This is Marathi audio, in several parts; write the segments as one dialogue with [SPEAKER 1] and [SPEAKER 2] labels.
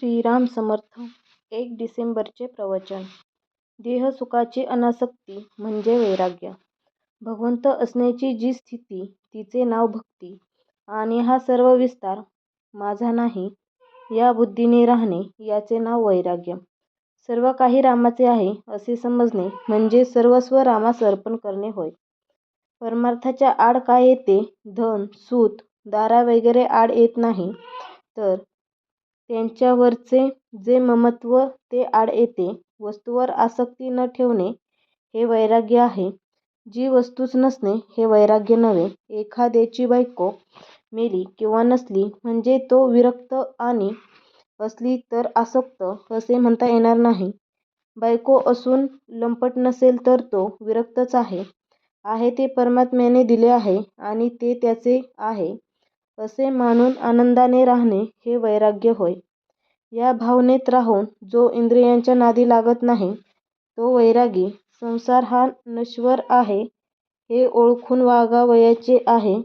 [SPEAKER 1] श्रीराम समर्थ. 1 डिसेंबरचे प्रवचन. देहसुखाची अनासक्ती म्हणजे वैराग्य. भगवंत असण्याची जी स्थिती तिचे नाव भक्ती, आणि हा सर्व विस्तार माझा नाही या बुद्धीने राहणे याचे नाव वैराग्य. सर्व काही रामाचे आहे असे समजणे म्हणजे सर्वस्व रामास अर्पण करणे होय. परमार्थाच्या आड काय येते? धन, सूत, दारा वगैरे आड येत नाही, तर त्यांच्यावरचे जे ममत्व ते आड येते. वस्तूवर आसक्ती न ठेवणे हे वैराग्य आहे. जी वस्तूच नसणे हे वैराग्य नव्हे. एखाद्याची बायको मेली किंवा नसली म्हणजे तो विरक्त, आणि असली तर आसक्त असे म्हणता येणार नाही. बायको असून लंपट नसेल तर तो विरक्तच आहे. आहे ते परमात्म्याने दिले आहे आणि ते त्याचे आहे असे मानून आनंदाने राहणे हे वैराग्य होय. या भावनेत राहून जो इंद्रियांच्या नादी लागत नाही तो वैरागी. संसार हा नश्वर आहे हे ओळखून वागावयाचे आहे.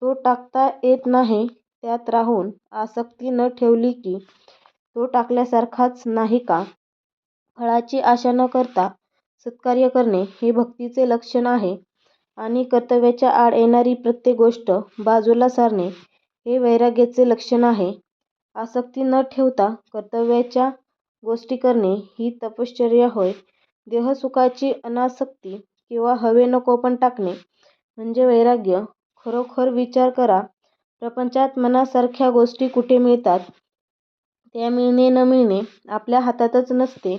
[SPEAKER 1] तो टाकता येत नाही. त्यात राहून आसक्ती न ठेवली की तो टाकल्यासारखाच नाही का? फळाची आशा न करता सत्कार्य करणे हे भक्तीचे लक्षण आहे, आणि कर्तव्याच्या आड येणारी प्रत्येक गोष्ट बाजूला सारणे हे वैराग्याचे लक्षण आहे. आसक्ती न ठेवता कर्तव्याच्या गोष्टी करणे ही तपश्चर्या होय. देहसुखाची अनासक्ती किंवा हवे नकोपण टाकणे म्हणजे वैराग्य. खरोखर विचार करा. प्रपंचात मनासारख्या गोष्टी कुठे मिळतात? त्या मिळणे न मिळणे आपल्या हातातच नसते.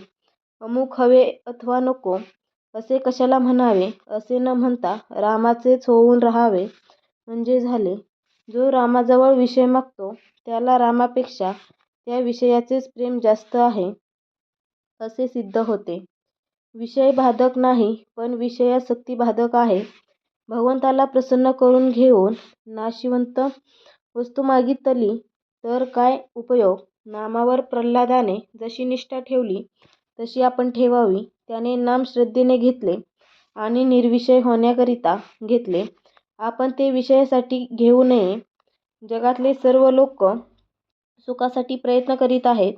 [SPEAKER 1] अमुक हवे अथवा नको असे कशाला म्हणावे असे न म्हणता रामाचेच होऊन राहावे म्हणजे झाले. जो रामाजवळ विषय मागतो त्याला रामापेक्षा त्या विषयाचेच प्रेम जास्त आहे असे सिद्ध होते. विषय बाधक नाही, पण विषयासक्ती बाधक आहे. भगवंताला प्रसन्न करून घेऊन नाशिवंत वस्तू मागितली तर काय उपयोग? नामावर प्रल्हादाने जशी निष्ठा ठेवली तशी आपण ठेवावी. त्याने नाम श्रद्धेने घेतले आणि निर्विषय होण्याकरिता घेतले. आपण ते विषयासाठी घेऊ नये. जगातले सर्व लोक सुखासाठी प्रयत्न करीत आहेत.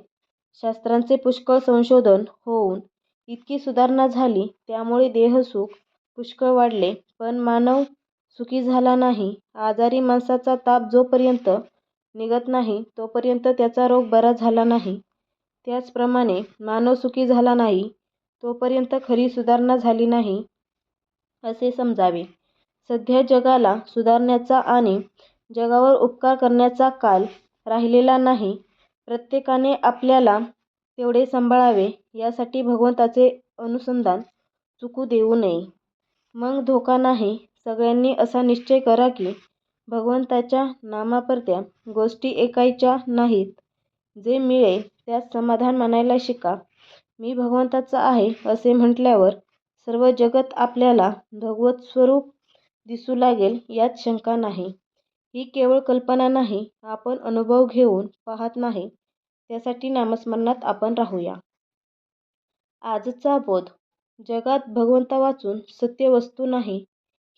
[SPEAKER 1] शास्त्रांचे पुष्कळ संशोधन होऊन इतकी सुधारणा झाली, त्यामुळे देहसुख पुष्कळ वाढले, पण मानव सुखी झाला नाही. आजारी माणसाचा ताप जोपर्यंत निघत नाही तोपर्यंत त्याचा रोग बरा झाला नाही. त्याचप्रमाणे मानव सुखी झाला नाही तोपर्यंत खरी सुधारणा झाली नाही असे समजावे. सध्या जगाला सुधारण्याचा आणि जगावर उपकार करण्याचा काल राहिलेला नाही. प्रत्येकाने आपल्याला तेवढे सांभाळावे यासाठी भगवंताचे अनुसंधान चुकू देऊ नये. मग धोका नाही. सगळ्यांनी असा निश्चय करा की भगवंताच्या नामापुरत्या गोष्टी ऐकायच्या नाहीत. जे मिळेल त्यात समाधान मानायला शिका. मी भगवंताचा आहे असे म्हटल्यावर सर्व जगत आपल्याला भगवत स्वरूप दिसू लागेल यात शंका नाही. ही केवळ कल्पना नाही, आपण अनुभव घेऊन पाहत नाही. त्यासाठी नामस्मरणात आपण राहूया. आजचा बोध. जगात भगवंतावाचून सत्य वस्तू नाही.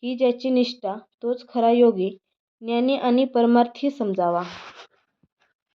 [SPEAKER 1] ही ज्याची निष्ठा तोच खरा योगी, ज्ञानी आणि परमार्थी समजावा.